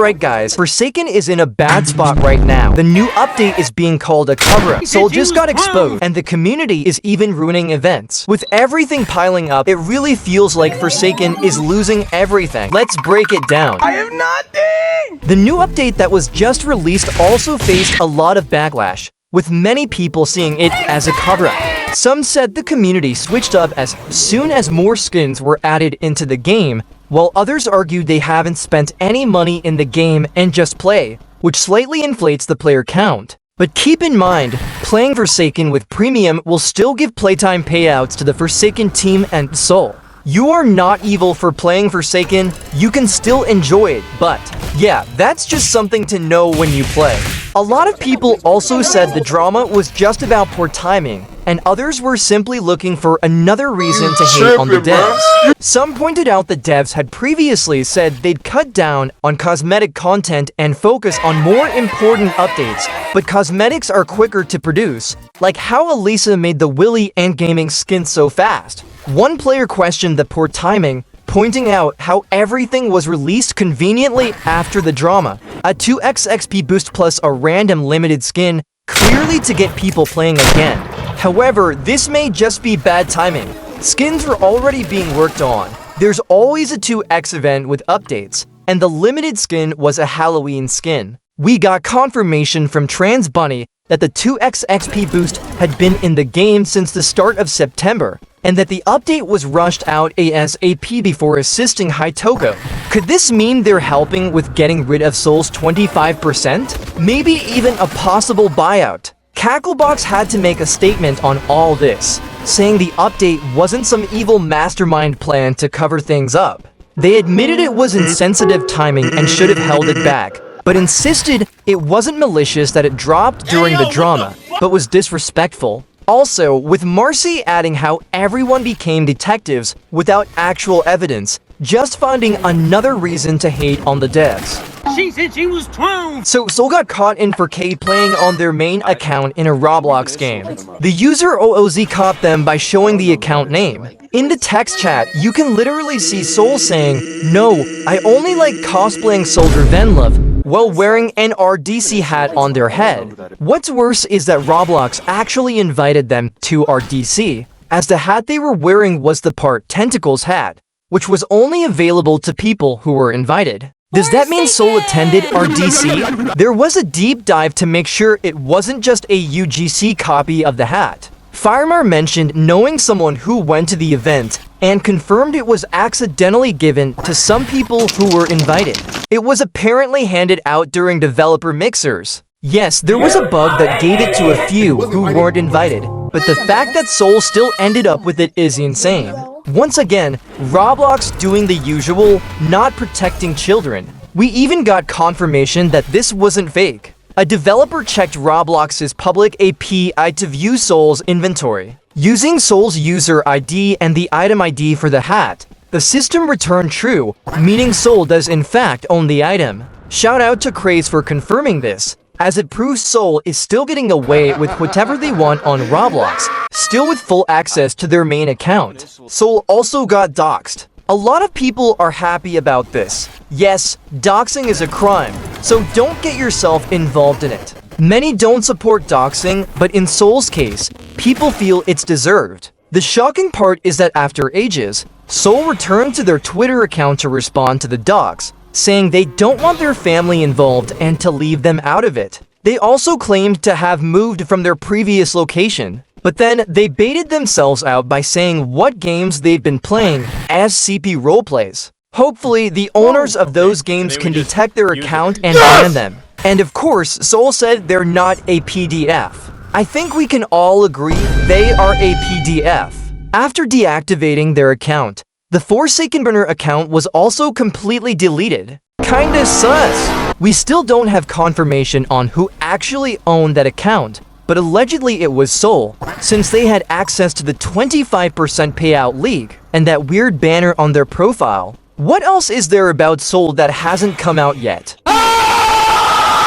Alright guys, Forsaken is in a bad spot right now. The new update is being called a cover-up. Soul just got exposed, and the community is even ruining events. With everything piling up, it really feels like Forsaken is losing everything. Let's break it down. I have nothing! The new update that was just released also faced a lot of backlash, with many people seeing it as a cover-up. Some said the community switched up as soon as more skins were added into the game, while others argued they haven't spent any money in the game and just play, which slightly inflates the player count. But keep in mind, playing Forsaken with Premium will still give playtime payouts to the Forsaken team and Soul. You are not evil for playing Forsaken, you can still enjoy it, but yeah, that's just something to know when you play. A lot of people also said the drama was just about poor timing, and others were simply looking for another reason to hate on the devs. Some pointed out the devs had previously said they'd cut down on cosmetic content and focus on more important updates, but cosmetics are quicker to produce, like how Elisa made the Willy and gaming skin so fast. One player questioned the poor timing, pointing out how everything was released conveniently after the drama. A 2x XP boost plus a random limited skin, clearly to get people playing again. However, this may just be bad timing. Skins were already being worked on. There's always a 2x event with updates, and the limited skin was a Halloween skin. We got confirmation from Trans Bunny that the 2x XP boost had been in the game since the start of September, and that the update was rushed out ASAP before assisting Hitoko. Could this mean they're helping with getting rid of Soul's 25%? Maybe even a possible buyout? Cacklebox had to make a statement on all this, saying the update wasn't some evil mastermind plan to cover things up. They admitted it was insensitive timing and should have held it back, but insisted it wasn't malicious that it dropped during the drama, but was disrespectful. Also, with Marcy adding how everyone became detectives without actual evidence, just finding another reason to hate on the devs. She said she was 12! So Soul got caught in 4K playing on their main account in a Roblox game. The user OOZ caught them by showing the account name. In the text chat, you can literally see Soul saying, "No, I only like cosplaying Soldier Venlove," while wearing an RDC hat on their head. What's worse is that Roblox actually invited them to RDC, as the hat they were wearing was the part Tentacles hat, which was only available to people who were invited. Does that mean Soul attended RDC? There was a deep dive to make sure it wasn't just a UGC copy of the hat. Firemar mentioned knowing someone who went to the event and confirmed it was accidentally given to some people who were invited. It was apparently handed out during developer mixers. Yes, there was a bug that gave it to a few who weren't invited, but the fact that Soul still ended up with it is insane. Once again, Roblox doing the usual, not protecting children. We even got confirmation that this wasn't fake. A developer checked Roblox's public API to view Soul's inventory. Using Soul's user ID and the item ID for the hat, the system returned true, meaning Soul does in fact own the item. Shout out to Craze for confirming this, as it proves Soul is still getting away with whatever they want on Roblox, still with full access to their main account. Soul also got doxxed. A lot of people are happy about this. Yes, doxing is a crime, so don't get yourself involved in it. Many don't support doxing, but in Soul's case, people feel it's deserved. The shocking part is that after ages, Soul returned to their Twitter account to respond to the dox, saying they don't want their family involved and to leave them out of it. They also claimed to have moved from their previous location, but then they baited themselves out by saying what games they've been playing as CP roleplays. Hopefully, the owners of those games can detect their account and ban them. And of course, Soul said they're not a PDF. I think we can all agree they are a PDF. After deactivating their account, the Forsaken Burner account was also completely deleted. Kinda sus. We still don't have confirmation on who actually owned that account, but allegedly it was Soul, since they had access to the 25% payout league and that weird banner on their profile. What else is there about Soul that hasn't come out yet?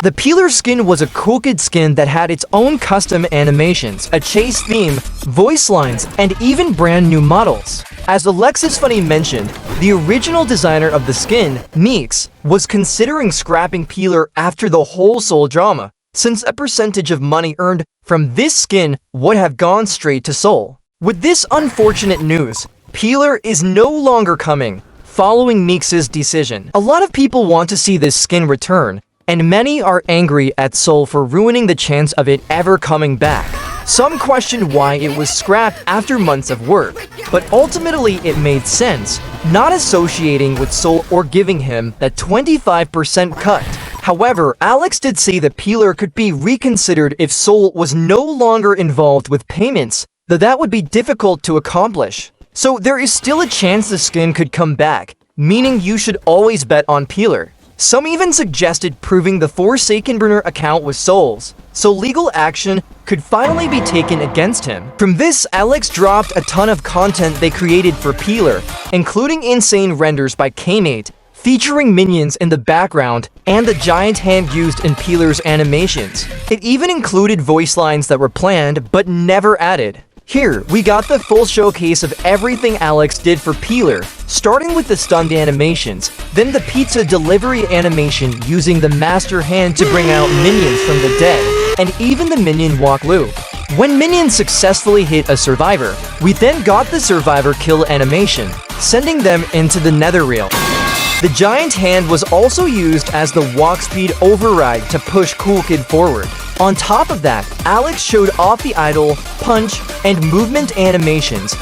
The Peeler skin was a cool kid skin that had its own custom animations, a chase theme, voice lines, and even brand new models. As Alexis Funny mentioned, the original designer of the skin, Meeks, was considering scrapping Peeler after the whole Soul drama, since a percentage of money earned from this skin would have gone straight to Soul. With this unfortunate news, Peeler is no longer coming, following Meeks' decision. A lot of people want to see this skin return, and many are angry at Soul for ruining the chance of it ever coming back. Some question why it was scrapped after months of work, but ultimately it made sense, not associating with Soul or giving him that 25% cut. However, Alex did say that Peeler could be reconsidered if Soul was no longer involved with payments, though that would be difficult to accomplish. So there is still a chance the skin could come back, meaning you should always bet on Peeler. Some even suggested proving the Forsaken Burner account was Soul's, so legal action could finally be taken against him. From this, Alex dropped a ton of content they created for Peeler, including insane renders by K-Mate, featuring minions in the background and the giant hand used in Peeler's animations. It even included voice lines that were planned but never added. Here, we got the full showcase of everything Alex did for Peeler, starting with the stunned animations, then the pizza delivery animation using the master hand to bring out minions from the dead, and even the minion walk loop. When minions successfully hit a survivor, we then got the survivor kill animation, sending them into the netherrealm. The giant hand was also used as the walk speed override to push Cool Kid forward. On top of that, Alex showed off the idle, punch, and movement animations,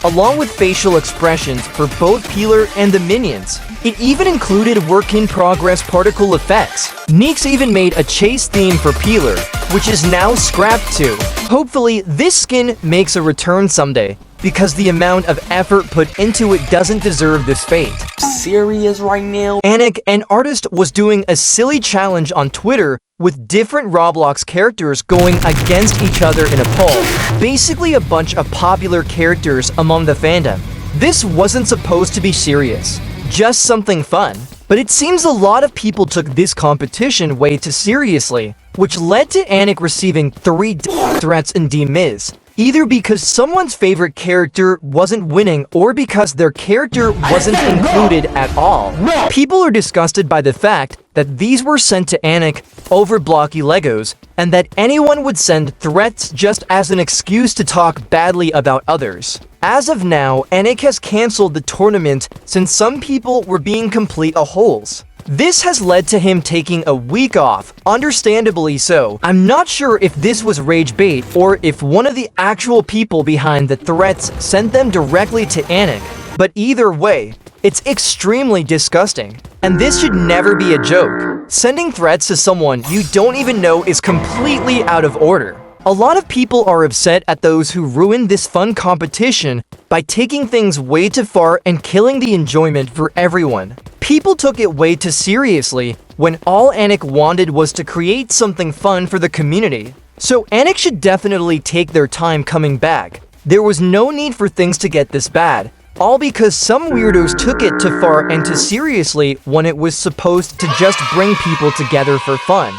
along with facial expressions for both Peeler and the minions. It even included work-in-progress particle effects. Meeks even made a chase theme for Peeler, which is now scrapped too. Hopefully, this skin makes a return someday, because the amount of effort put into it doesn't deserve this fate. Serious right now? Anik, an artist, was doing a silly challenge on Twitter with different Roblox characters going against each other in a poll. Basically a bunch of popular characters among the fandom. This wasn't supposed to be serious, just something fun. But it seems a lot of people took this competition way too seriously, which led to Anik receiving 3 threats in D-Miz. Either because someone's favorite character wasn't winning or because their character wasn't included at all. People are disgusted by the fact that these were sent to Anik over blocky Legos, and that anyone would send threats just as an excuse to talk badly about others. As of now, Anik has cancelled the tournament since some people were being complete a-holes. This has led to him taking a week off, understandably so. I'm not sure if this was rage bait or if one of the actual people behind the threats sent them directly to Anik, but either way, it's extremely disgusting. And this should never be a joke. Sending threats to someone you don't even know is completely out of order. A lot of people are upset at those who ruined this fun competition by taking things way too far and killing the enjoyment for everyone. People took it way too seriously when all Anik wanted was to create something fun for the community. So Anik should definitely take their time coming back. There was no need for things to get this bad, all because some weirdos took it too far and too seriously when it was supposed to just bring people together for fun.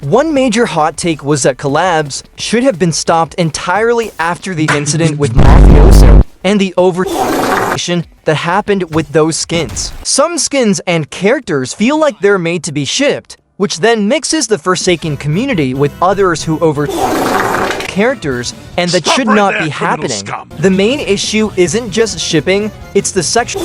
One major hot take was that collabs should have been stopped entirely after the incident with Mafioso and the overreaction that happened with those skins. Some skins and characters feel like they're made to be shipped, which then mixes the Forsaken community with others who characters, and that should not be happening. The main issue isn't just shipping, it's the sexual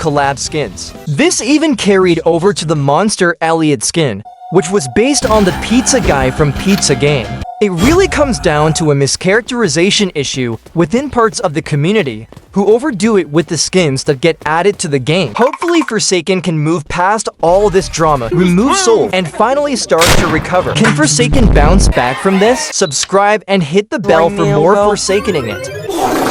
collab skins. This even carried over to the Monster Elliot skin, which was based on the pizza guy from Pizza Game. It really comes down to a mischaracterization issue within parts of the community who overdo it with the skins that get added to the game. Hopefully Forsaken can move past all this drama, remove Soul, and finally start to recover. Can Forsaken bounce back from this? Subscribe and hit the bell for more Forsakening it.